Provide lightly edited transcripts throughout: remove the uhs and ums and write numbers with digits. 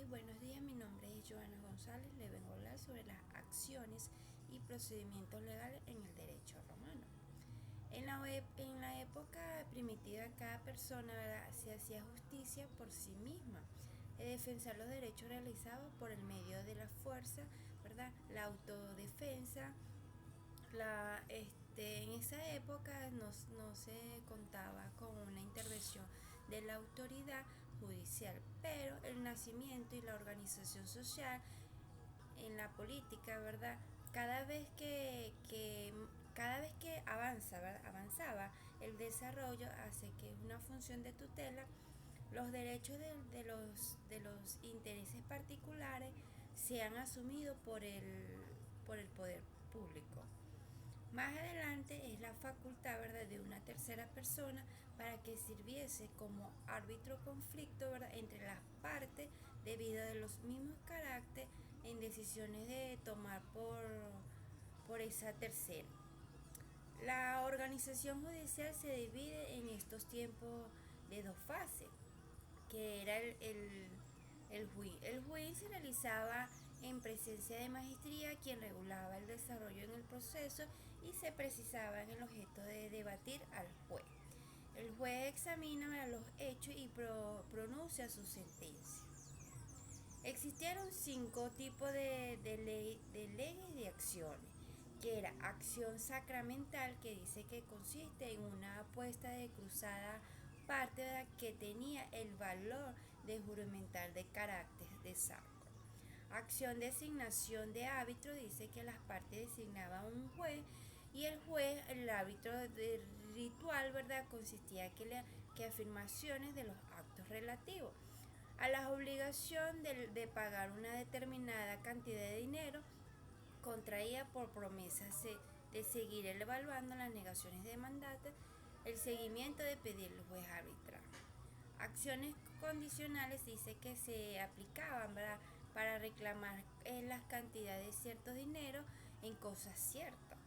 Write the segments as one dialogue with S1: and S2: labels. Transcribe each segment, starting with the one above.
S1: buenos días, mi nombre es Joana González, le vengo a hablar sobre las acciones y procedimientos legales en el derecho romano. En la época primitiva, cada persona, ¿verdad?, se hacía justicia por sí misma, defensar los derechos realizados por el medio de la fuerza, ¿verdad?, la autodefensa. En esa época no se contaba con una intervención de la autoridad judicial, pero el nacimiento y la organización social en la política, ¿verdad? Cada vez que avanza, ¿verdad?, avanzaba el desarrollo, hace que una función de tutela los derechos de los intereses particulares sean asumidos por el poder público. Más adelante es la facultad, ¿verdad?, de una tercera persona para que sirviese como árbitro conflicto, ¿verdad?, entre las partes debido a los mismos caracteres en decisiones de tomar por esa tercera. La organización judicial se divide en estos tiempos de dos fases, que era el juiz. El juiz se realizaba en presencia de magistría, quien regulaba el desarrollo en el proceso y se precisaba en el objeto de debatir al juez. El juez examina los hechos y pronuncia su sentencia. Existieron 5 tipos de leyes y acciones, que era acción sacramental, que dice que consiste en una apuesta de cruzada parte, ¿verdad?, que tenía el valor de juramental de carácter de sacro. Acción de designación de árbitro, dice que las partes designaban un juez y el juez, el árbitro de ritual, ¿verdad?, consistía que afirmaciones de los actos relativos a la obligación de pagar una determinada cantidad de dinero contraída por promesas de seguir evaluando las negaciones de mandato, el seguimiento de pedir el juez arbitral. Acciones condicionales, dice que se aplicaban, ¿verdad?, para reclamar las cantidades de cierto dinero en cosas ciertas.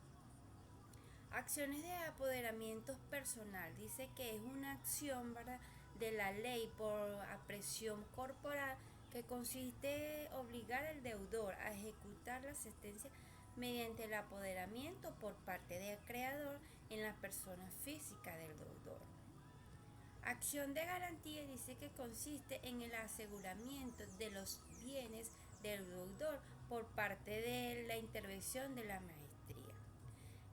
S1: Acciones de apoderamiento personal, dice que es una acción, ¿verdad?, de la ley por presión corporal que consiste en obligar al deudor a ejecutar la sentencia mediante el apoderamiento por parte del acreedor en la persona física del deudor. Acción de garantía, dice que consiste en el aseguramiento de los bienes del deudor por parte de la intervención de la magistría.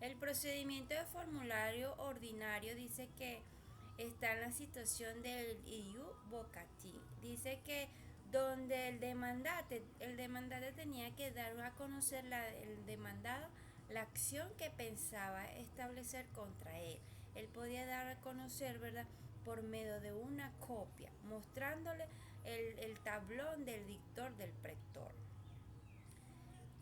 S1: El procedimiento de formulario ordinario, dice que está en la situación del ius vocatis. Dice que donde el demandante tenía que dar a conocer el demandado la acción que pensaba establecer contra él. Él podía dar a conocer, ¿verdad?, por medio de una copia, mostrándole el tablón del dictor del pretor.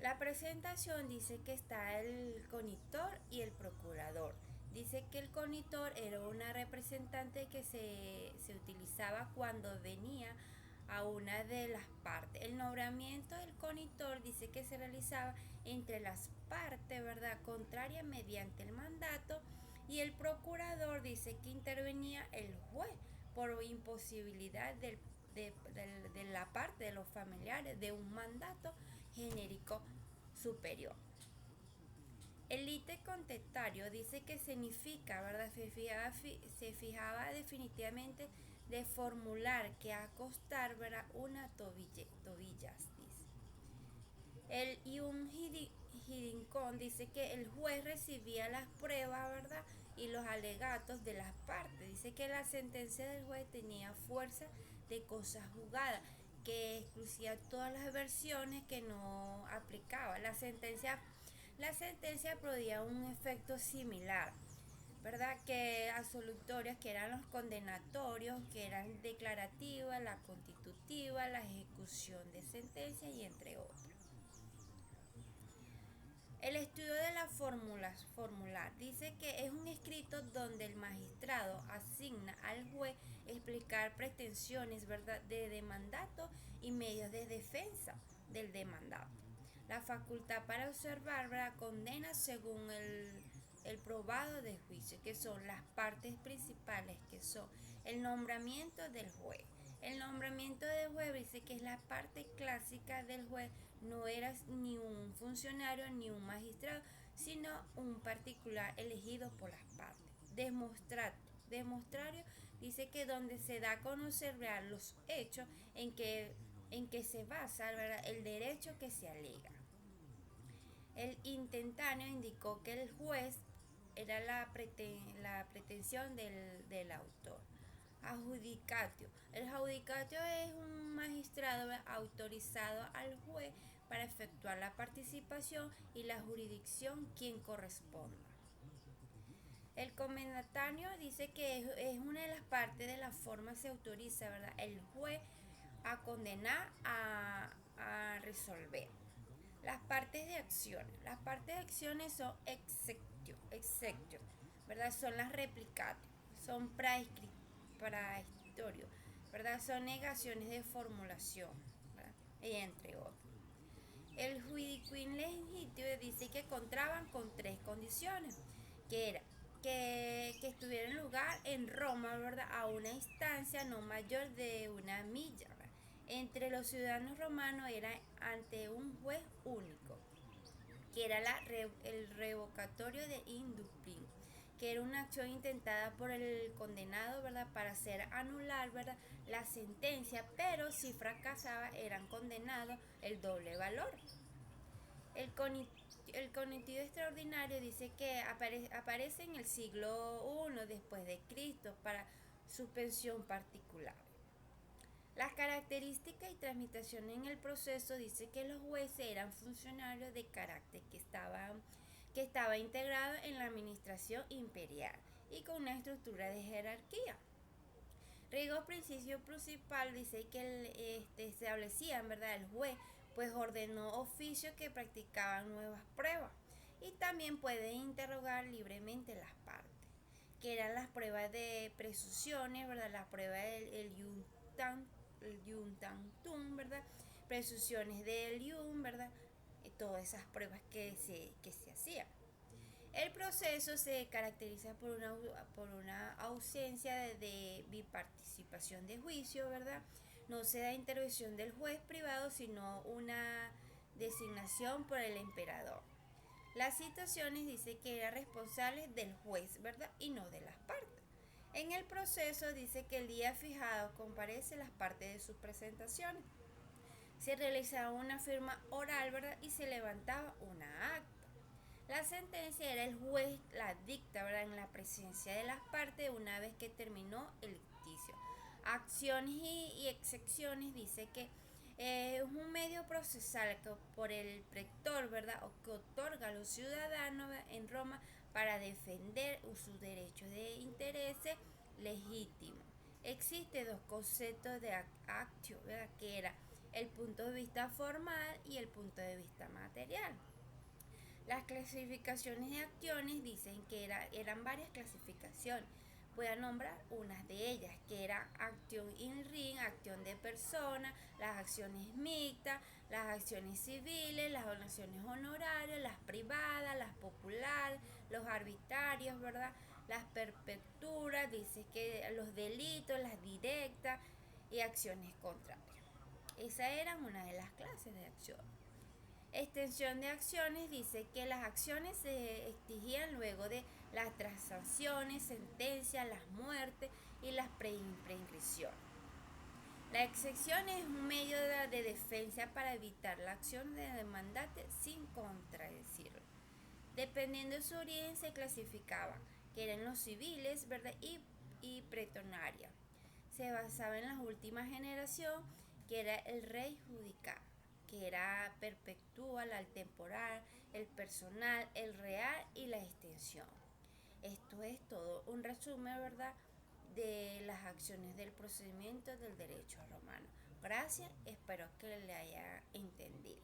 S1: La presentación, dice que está el conitor y el procurador. Dice que el conitor era una representante que se utilizaba cuando venía a una de las partes. El nombramiento del conitor, dice que se realizaba entre las partes, ¿verdad?, contrarias mediante el mandato, y el procurador, dice que intervenía el juez por imposibilidad de la parte de los familiares de un mandato genérico superior. El ite contestario, dice que significa, ¿verdad?, se fijaba definitivamente de formular que a costar, ¿verdad?, una tobillas, dice. El ium juridicum, dice que el juez recibía las pruebas, ¿verdad?, y los alegatos de las partes. Dice que la sentencia del juez tenía fuerza de cosa juzgada, que excluía todas las versiones que no aplicaba. La sentencia producía un efecto similar, ¿verdad?, que absolutorias, que eran los condenatorios, que eran declarativas, la constitutiva, la ejecución de sentencia y entre otros. El estudio de la formular, dice que es un escrito donde el magistrado asigna al juez explicar pretensiones, ¿verdad?, de demandato y medios de defensa del demandado. La facultad para observar, ¿verdad?, condena según el probado de juicio, que son las partes principales, que son el nombramiento del juez, El nombramiento del juez dice que es la parte clásica del juez, no era ni un funcionario ni un magistrado, sino un particular elegido por las partes. Demostrario dice que donde se da a conocer, ¿verdad?, los hechos en que se basa, ¿verdad?, el derecho que se alega. El intentáneo indicó que el juez era la pretensión del autor. Adjudicatio. El adjudicatio es un magistrado autorizado al juez para efectuar la participación y la jurisdicción quien corresponda. El comendatario dice que es una de las partes de la forma se autoriza, ¿verdad?, el juez a condenar a resolver. Las partes de acciones. Las partes de acciones son executio, ¿verdad? Son las replicatio, son praetorios, ¿verdad? Son negaciones de formulación, ¿verdad?, y entre otros. El judicuin legitio dice que contraban con tres condiciones, que era que estuviera en lugar en Roma, ¿verdad?, a una instancia no mayor de una milla, ¿verdad?, entre los ciudadanos romanos era ante un juez único, que era el revocatorio de indubbium, que era una acción intentada por el condenado, ¿verdad?, para hacer anular, ¿verdad?, la sentencia, pero si fracasaba eran condenados el doble valor. El cognitivo extraordinario dice que aparece en el siglo I después de Cristo para suspensión particular. Las características y transmitación en el proceso dice que los jueces eran funcionarios de carácter que estaba integrado en la administración imperial y con una estructura de jerarquía. Rigo principio principal dice que establecían, ¿verdad?, el juez pues ordenó oficios que practicaban nuevas pruebas y también puede interrogar libremente las partes, que eran las pruebas de presunciones, ¿verdad?, las pruebas del Juntantum, ¿verdad?, presunciones del Ium, ¿verdad?, todas esas pruebas que se hacían. El proceso se caracteriza por una ausencia de biparticipación de juicio, ¿verdad? No se da intervención del juez privado, sino una designación por el emperador. Las citaciones dice que era responsable del juez, ¿verdad?, y no de las partes. En el proceso dice que el día fijado comparece las partes de sus presentaciones. Se realizaba una firma oral, ¿verdad?, y se levantaba una acta. La sentencia era el juez la dicta, ¿verdad?, en la presencia de las partes una vez que terminó el litigio. Acciones y excepciones dice que es un medio procesal que por el pretor, ¿verdad?, o que otorga a los ciudadanos en Roma para defender sus derechos de intereses legítimos. Existe dos conceptos de actio, ¿verdad?, que era el punto de vista formal y el punto de vista material. Las clasificaciones de acciones dicen que eran varias clasificaciones. Voy a nombrar unas de ellas, que era acción in ring, acción de persona, las acciones mixtas, las acciones civiles, las acciones honorarias, las privadas, las populares, los arbitrarios, ¿verdad?, las perpeturas, dice que los delitos, las directas y acciones contrarias. Esas eran una de las clases de acción. Extensión de acciones dice que las acciones se exigían luego de las transacciones, sentencias, las muertes y las preinscripciones. La excepción es un medio de defensa para evitar la acción de demandante sin contradecirlo. Dependiendo de su origen se clasificaba, que eran los civiles, ¿verdad?, y pretorianos. Se basaba en la última generación, que era el rey judicial, que era perpetual, al temporal, el personal, el real y la extensión. Esto es todo un resumen, ¿verdad?, de las acciones del procedimiento del derecho romano. Gracias, espero que le haya entendido.